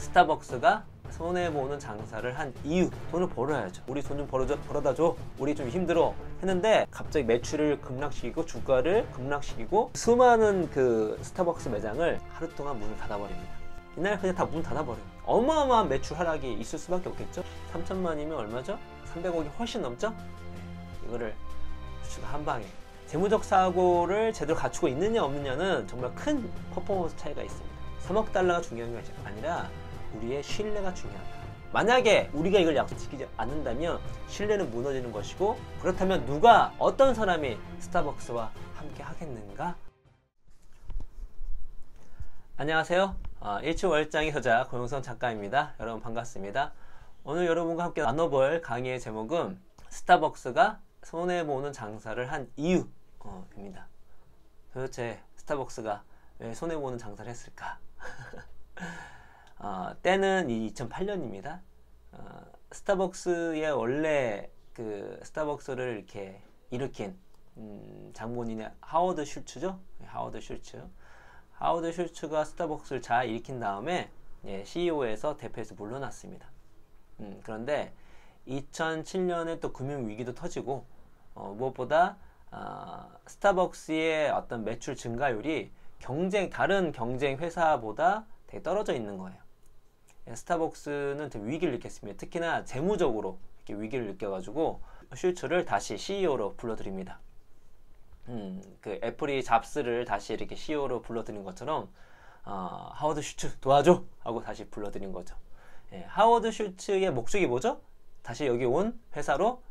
스타벅스가 손해보는 장사를 한 이유, 돈을 벌어야죠. 우리 돈 좀 벌어다 줘, 우리 좀 힘들어 했는데 갑자기 매출을 급락시키고 주가를 급락시키고 수많은 그 스타벅스 매장을 하루 동안 문을 닫아버립니다. 이날 그냥 다 문 닫아버려요. 어마어마한 매출 하락이 있을 수밖에 없겠죠. 3천만이면 얼마죠? 300억이 훨씬 넘죠? 네, 이거를 주가 한 방에. 재무적 사고를 제대로 갖추고 있느냐 없느냐는 정말 큰 퍼포먼스 차이가 있습니다. 3억 달러가 중요한 게 아니라 우리의 신뢰가 중요하다. 만약에 우리가 이걸 약속지키지 않는다면 신뢰는 무너지는 것이고, 그렇다면 누가, 어떤 사람이 스타벅스와 함께 하겠는가? 안녕하세요. 일치월장의 저자 고영선 작가입니다. 여러분 반갑습니다. 오늘 여러분과 함께 나눠볼 강의의 제목은 스타벅스가 손해보는 장사를 한 이유입니다. 도대체 스타벅스가 왜 손해보는 장사를 했을까? 때는 2008년입니다. 스타벅스의 원래 그 스타벅스를 이렇게 일으킨 장본인의 하워드 슐츠죠. 하워드 슐츠가 스타벅스를 잘 일으킨 다음에 CEO에서 대표에서 물러났습니다. 그런데 2007년에 또 금융위기도 터지고, 무엇보다 스타벅스의 어떤 매출 증가율이 다른 경쟁 회사보다 되게 떨어져 있는 거예요. 스타벅스는 되게 위기를 느꼈습니다. 특히나 재무적으로 이렇게 위기를 느껴가지고 슐츠를 다시 CEO로 불러드립니다. 그 애플이 잡스를 다시 이렇게 CEO로 불러드린 것처럼 하워드 슐츠 도와줘 하고 다시 불러드린 거죠. 하워드 슐츠의 목적이 뭐죠? 다시 여기 온 회사로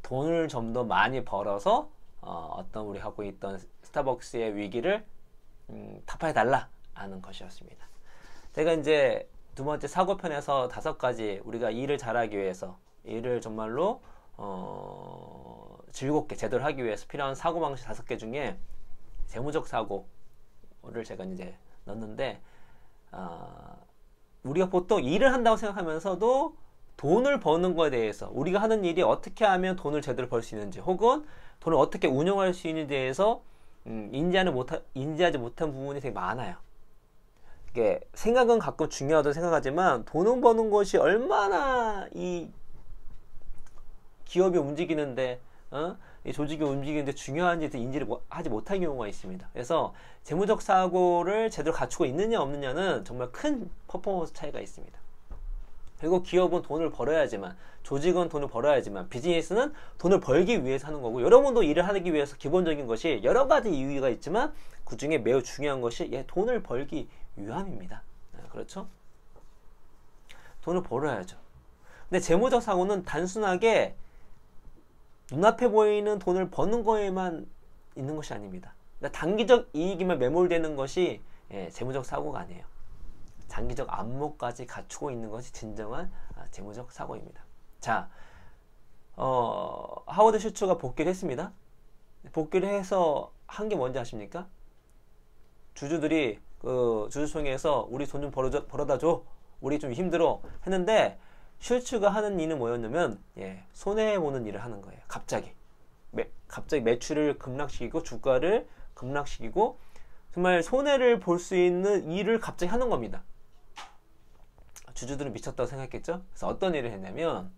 돈을 좀 더 많이 벌어서 어떤 우리 하고 있던 스타벅스의 위기를 타파해달라 하는 것이었습니다. 제가 이제 두 번째 사고편에서 5가지 우리가 일을 잘하기 위해서, 일을 정말로 즐겁게 제대로 하기 위해서 필요한 사고방식 5개 중에 재무적 사고를 제가 이제 넣었는데, 우리가 보통 일을 한다고 생각하면서도 돈을 버는 거에 대해서, 우리가 하는 일이 어떻게 하면 돈을 제대로 벌 수 있는지, 혹은 돈을 어떻게 운영할 수 있는지에 대해서 인지하지 못한 부분이 되게 많아요. 이게 생각은 가끔 중요하다고 생각하지만, 돈을 버는 것이 얼마나 이 기업이 움직이는데, 이 조직이 움직이는데 중요한지 인지를 하지 못한 경우가 있습니다. 그래서 재무적 사고를 제대로 갖추고 있느냐 없느냐는 정말 큰 퍼포먼스 차이가 있습니다. 그리고 기업은 돈을 벌어야지만, 조직은 돈을 벌어야지만, 비즈니스는 돈을 벌기 위해서 하는 거고, 여러분도 일을 하기 위해서 기본적인 것이 여러 가지 이유가 있지만 그 중에 매우 중요한 것이 돈을 벌기 위함입니다. 그렇죠? 돈을 벌어야죠. 근데 재무적 사고는 단순하게 눈앞에 보이는 돈을 버는 거에만 있는 것이 아닙니다. 그러니까 단기적 이익에만 매몰되는 것이 재무적 사고가 아니에요. 장기적 안목까지 갖추고 있는 것이 진정한 재무적 사고입니다. 자, 하워드 슐츠가 복귀를 했습니다. 복귀를 해서 한 게 뭔지 아십니까? 주주들이 주주총회에서 우리 돈 좀 벌어다 줘, 우리 좀 힘들어 했는데, 슐츠가 하는 일은 뭐였냐면 손해보는 일을 하는 거예요. 갑자기 매출을 급락시키고 주가를 급락시키고 정말 손해를 볼 수 있는 일을 갑자기 하는 겁니다. 주주들은 미쳤다고 생각했겠죠? 그래서 어떤 일을 했냐면,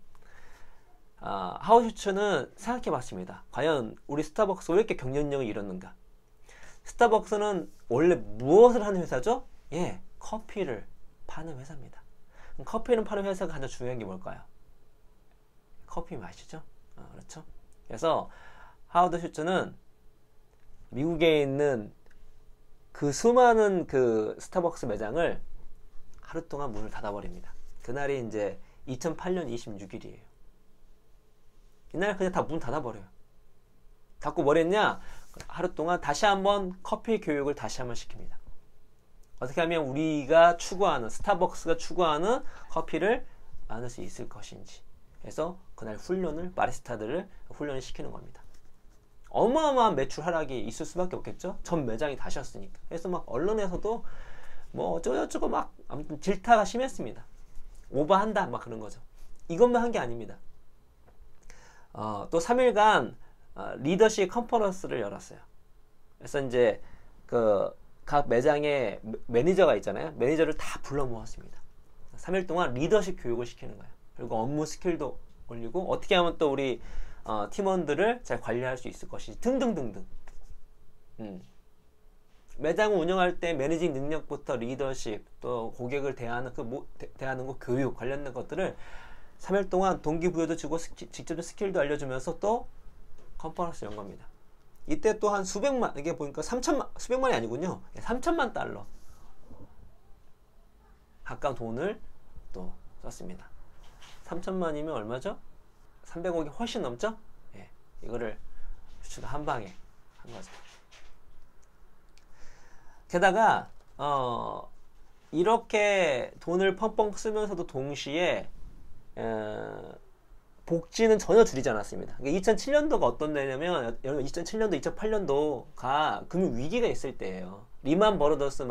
하워드 슐츠는 생각해 봤습니다. 과연 우리 스타벅스가 왜 이렇게 경쟁력을 잃었는가? 스타벅스는 원래 무엇을 하는 회사죠? 커피를 파는 회사입니다. 커피를 파는 회사가 가장 중요한 게 뭘까요? 커피 맛이죠? 그렇죠? 그래서 하워드 슐츠는 미국에 있는 그 수많은 그 스타벅스 매장을 하루 동안 문을 닫아버립니다. 그날이 이제 2008년 26일이에요. 이날 그냥 다 문 닫아버려요. 닫고 뭘 했냐? 하루 동안 다시 한번 커피 교육을 다시 한번 시킵니다. 어떻게 하면 우리가 추구하는, 스타벅스가 추구하는 커피를 만들 수 있을 것인지. 그래서 그날 바리스타들을 훈련을 시키는 겁니다. 어마어마한 매출 하락이 있을 수밖에 없겠죠? 전 매장이 닫혔으니까. 그래서 막 언론에서도 뭐 어쩌고저쩌고 막 아무튼 질타가 심했습니다. 오버한다 막 그런 거죠. 이것만 한 게 아닙니다. 또 3일간 리더십 컨퍼런스를 열었어요. 그래서 이제 각 매장에 매니저가 있잖아요. 매니저를 다 불러 모았습니다. 3일 동안 리더십 교육을 시키는 거예요. 그리고 업무 스킬도 올리고 어떻게 하면 또 우리 팀원들을 잘 관리할 수 있을 것인지 등등등등. 매장을 운영할 때 매니징 능력부터 리더십, 또 고객을 대하는 대하는 거 교육 관련된 것들을 3일 동안 동기부여도 주고 직접 스킬도 알려주면서 또 컨퍼런스 연 겁니다. 이때 또 한 수백만, 이게 보니까 수백만이 아니군요. 3천만 달러 가까운 돈을 또 썼습니다. 3천만이면 얼마죠? 300억이 훨씬 넘죠? 예, 이거를 슈츠가 한 방에 한 거죠. 게다가 이렇게 돈을 펑펑 쓰면서도 동시에 복지는 전혀 줄이지 않았습니다. 2007년도가 어떤 때냐면, 여러분 2007년도, 2008년도가 금융 위기가 있을 때예요. 리만 브러더스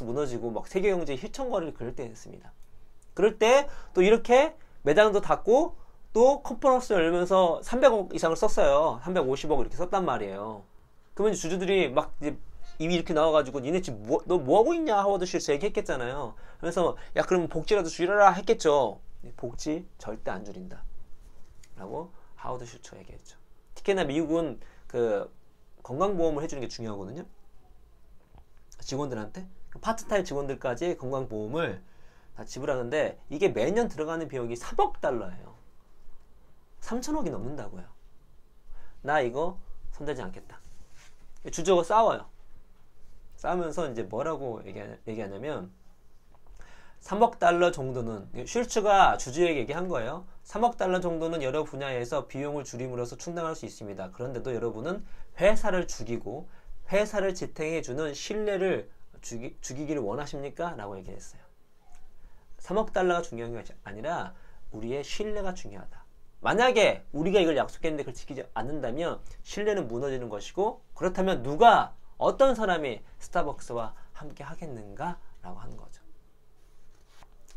무너지고 막 세계 경제 휘청거리를 그럴 때였습니다. 그럴 때 또 이렇게 매장도 닫고 또 컨퍼런스 열면서 300억 이상을 썼어요. 350억 이렇게 썼단 말이에요. 그러면 주주들이 막 이제 입이 이렇게 나와가지고 니네 지금 너 뭐하고 있냐 하워드 슈츠 얘기했겠잖아요. 그래서 야 그러면 복지라도 줄여라 했겠죠. 복지 절대 안 줄인다 라고 하워드 슈츠가 얘기했죠. 특히나 미국은 그 건강보험을 해주는 게 중요하거든요. 직원들한테 파트타임 직원들까지 건강보험을 다 지불하는데 이게 매년 들어가는 비용이 3억 달러예요. 3천억이 넘는다고요. 나 이거 손대지 않겠다. 주주하고 싸워요. 싸우면서 이제 뭐라고 얘기하냐면 3억 달러 정도는, 슐츠가 주주에게 얘기한 거예요. 3억 달러 정도는 여러 분야에서 비용을 줄임으로써 충당할 수 있습니다. 그런데도 여러분은 회사를 죽이고 회사를 지탱해주는 신뢰를 죽이기를 원하십니까? 라고 얘기했어요. 3억 달러가 중요한 게 아니라 우리의 신뢰가 중요하다. 만약에 우리가 이걸 약속했는데 그걸 지키지 않는다면 신뢰는 무너지는 것이고, 그렇다면 누가, 어떤 사람이 스타벅스와 함께 하겠는가? 라고 하는 거죠.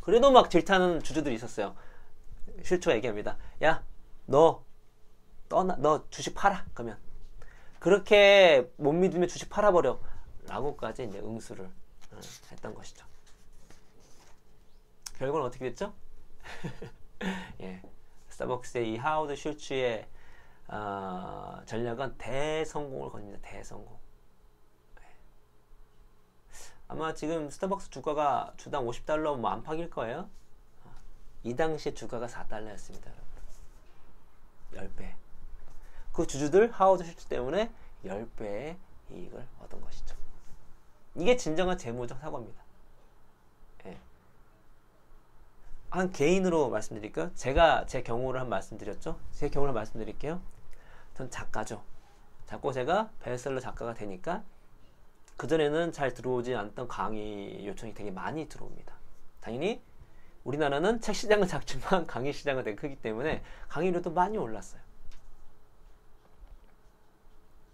그래도 막 질타하는 주주들이 있었어요. 슐츠가 얘기합니다. 야, 너 주식 팔아. 그러면 그렇게 못 믿으면 주식 팔아버려. 라고까지 이제 응수를 했던 것이죠. 결국은 어떻게 됐죠? 예, 스타벅스의 이 하워드 슐츠의 전략은 대성공을 거닙니다. 대성공. 아마 지금 스타벅스 주가가 주당 50달러 뭐 안팎일 거예요. 이 당시에 주가가 4달러였습니다. 10배. 그 주주들 하워드 슈츠 때문에 10배의 이익을 얻은 것이죠. 이게 진정한 재무적 사고입니다. 예. 한 개인으로 말씀드릴까요? 제가 제 경우를 한 말씀드렸죠. 제 경우를 말씀드릴게요. 전 작가죠. 자꾸 제가 베스트셀러 작가가 되니까 그전에는 잘 들어오지 않던 강의 요청이 되게 많이 들어옵니다. 당연히 우리나라는 책 시장은 작지만 강의 시장은 되게 크기 때문에 강의료도 많이 올랐어요.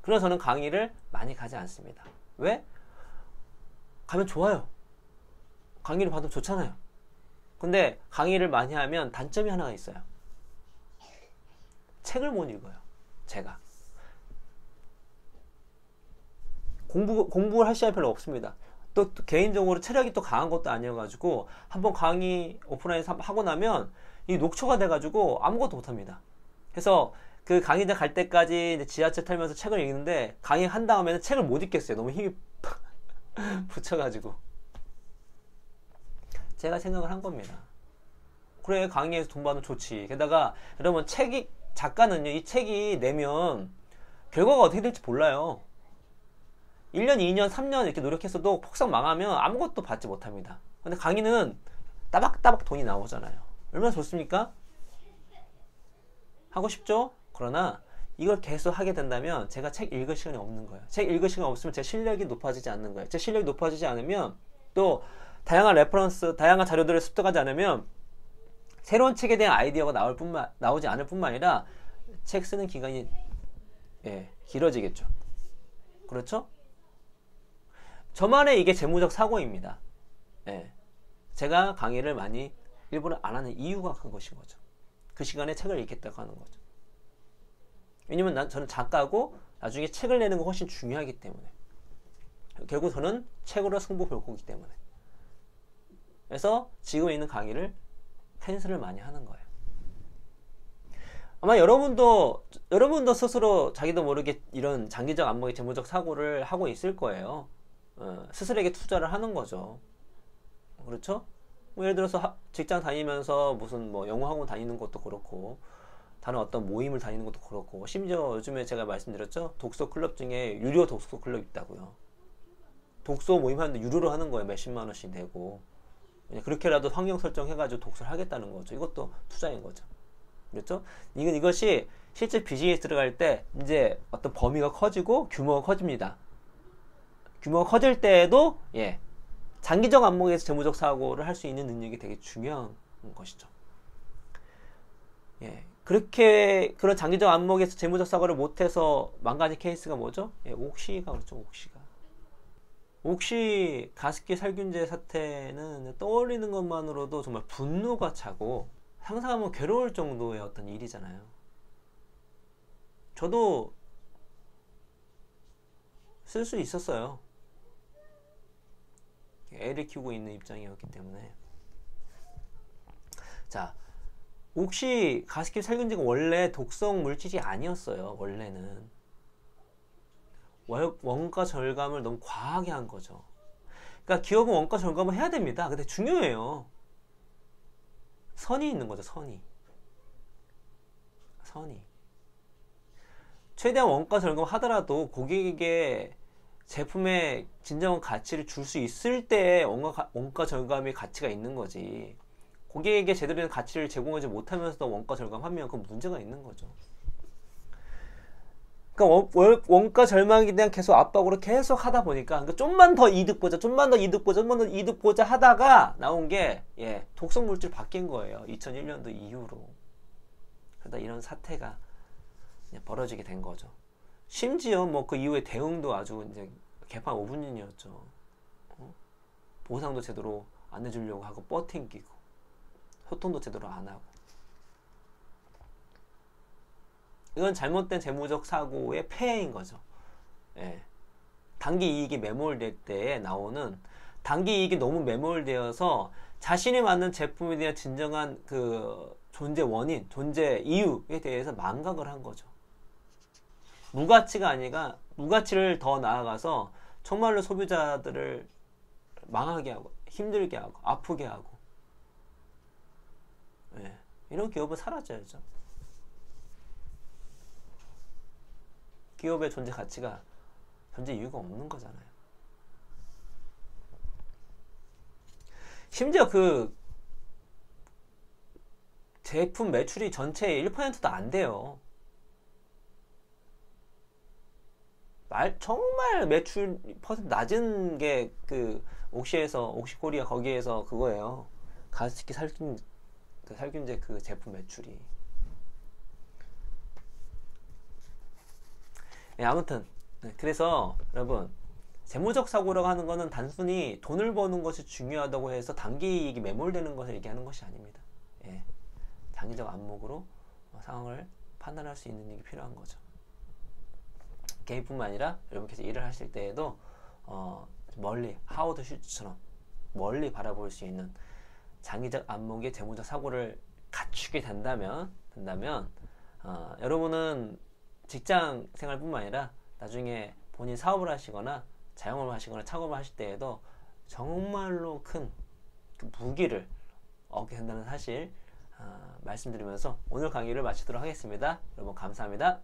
그래서 저는 강의를 많이 가지 않습니다. 왜? 가면 좋아요. 강의를 받으면 좋잖아요. 근데 강의를 많이 하면 단점이 하나가 있어요. 책을 못 읽어요. 제가. 공부를 할 시간이 별로 없습니다. 또 개인적으로 체력이 또 강한 것도 아니어가지고 한번 강의 오프라인에서 하고 나면 이 녹초가 돼가지고 아무것도 못합니다. 그래서 그 강의장 갈 때까지 이제 지하철 타면서 책을 읽는데 강의 한 다음에는 책을 못 읽겠어요. 너무 힘이 붙여가지고. 제가 생각을 한 겁니다. 그래, 강의에서 돈 받으면 좋지. 게다가 여러분 작가는요, 이 책이 내면 결과가 어떻게 될지 몰라요. 1년, 2년, 3년 이렇게 노력했어도 폭삭 망하면 아무것도 받지 못합니다. 근데 강의는 따박따박 돈이 나오잖아요. 얼마나 좋습니까? 하고 싶죠? 그러나 이걸 계속 하게 된다면 제가 책 읽을 시간이 없는 거예요. 책 읽을 시간 없으면 제 실력이 높아지지 않는 거예요. 제 실력이 높아지지 않으면 또 다양한 레퍼런스, 다양한 자료들을 습득하지 않으면 새로운 책에 대한 아이디어가 나오지 않을 뿐만 아니라 책 쓰는 기간이 길어지겠죠. 그렇죠? 저만의 이게 재무적 사고입니다. 제가 강의를 많이 일부러 안 하는 이유가 그것인 거죠. 그 시간에 책을 읽겠다고 하는 거죠. 왜냐면 저는 작가고 나중에 책을 내는 거 훨씬 중요하기 때문에. 결국 저는 책으로 승부 볼 거기 때문에. 그래서 지금 있는 강의를 캔슬을 많이 하는 거예요. 아마 여러분도 스스로 자기도 모르게 이런 장기적 안목의 재무적 사고를 하고 있을 거예요. 스스로에게 투자를 하는 거죠. 그렇죠? 뭐 예를 들어서 직장 다니면서 무슨 뭐 영어 학원 다니는 것도 그렇고, 다른 어떤 모임을 다니는 것도 그렇고, 심지어 요즘에 제가 말씀드렸죠? 독서 클럽 중에 유료 독서 클럽 있다고요. 독서 모임 하는데 유료로 하는 거예요. 몇십만 원씩 내고. 그렇게라도 환경 설정해가지고 독서를 하겠다는 거죠. 이것도 투자인 거죠. 그렇죠? 이것이 실제 비즈니스 들어갈 때 이제 어떤 범위가 커지고 규모가 커집니다. 규모가 커질 때에도 장기적 안목에서 재무적 사고를 할 수 있는 능력이 되게 중요한 것이죠. 그렇게 그런 장기적 안목에서 재무적 사고를 못해서 망가진 케이스가 뭐죠? 옥시가 그렇죠. 옥시 가습기 살균제 사태는 떠올리는 것만으로도 정말 분노가 차고 상상하면 괴로울 정도의 어떤 일이잖아요. 저도 쓸 수 있었어요. 애를 키우고 있는 입장이었기 때문에. 자, 옥시 가습기 살균제가 원래 독성 물질이 아니었어요. 원래는 원가 절감을 너무 과하게 한 거죠. 그러니까 기업은 원가 절감을 해야 됩니다. 근데 중요해요. 선이 있는 거죠. 선이. 최대한 원가 절감 하더라도 고객에게 제품의 진정한 가치를 줄 수 있을 때 원가 절감의 가치가 있는 거지. 고객에게 제대로 된 가치를 제공하지 못하면서도 원가 절감하면 그건 문제가 있는 거죠. 그러니까 원가 절감에 대한 계속 압박으로 계속 하다 보니까, 그러니까 좀만 더 이득 보자 하다가 나온 게 독성 물질 바뀐 거예요. 2001년도 이후로. 그러다 이런 사태가 벌어지게 된 거죠. 심지어 뭐 그 이후에 대응도 아주 이제 개판 5분이었죠. 보상도 제대로 안 해주려고 하고 뻗팅기고 소통도 제대로 안 하고. 이건 잘못된 재무적 사고의 폐해인 거죠. 단기 이익이 매몰될 때에 나오는, 단기 이익이 너무 매몰되어서 자신이 만든 제품에 대한 진정한 그 존재 원인, 존재 이유에 대해서 망각을 한 거죠. 무가치가 아니라 무가치를 더 나아가서 정말로 소비자들을 망하게 하고 힘들게 하고 아프게 하고, 이런 기업은 사라져야죠. 기업의 존재 가치가, 존재 이유가 없는 거잖아요. 심지어 그 제품 매출이 전체의 1%도 안 돼요. 정말 매출 퍼센트 낮은 게 그 옥시코리아 거기에서 그거예요. 가습기 살균제 그 제품 매출이. 아무튼 그래서 여러분, 재무적 사고라고 하는 거는 단순히 돈을 버는 것이 중요하다고 해서 단기 이익이 매몰되는 것을 얘기하는 것이 아닙니다. 장기적 안목으로 상황을 판단할 수 있는 일이 필요한 거죠. 개인뿐만 아니라 여러분께서 일을 하실 때에도 멀리 하워드 슈츠처럼 멀리 바라볼 수 있는 장기적 안목의 재무적 사고를 갖추게 된다면 여러분은 직장 생활뿐만 아니라 나중에 본인 사업을 하시거나 자영업을 하시거나 창업을 하실 때에도 정말로 큰 그 무기를 얻게 된다는 사실 말씀드리면서 오늘 강의를 마치도록 하겠습니다. 여러분 감사합니다.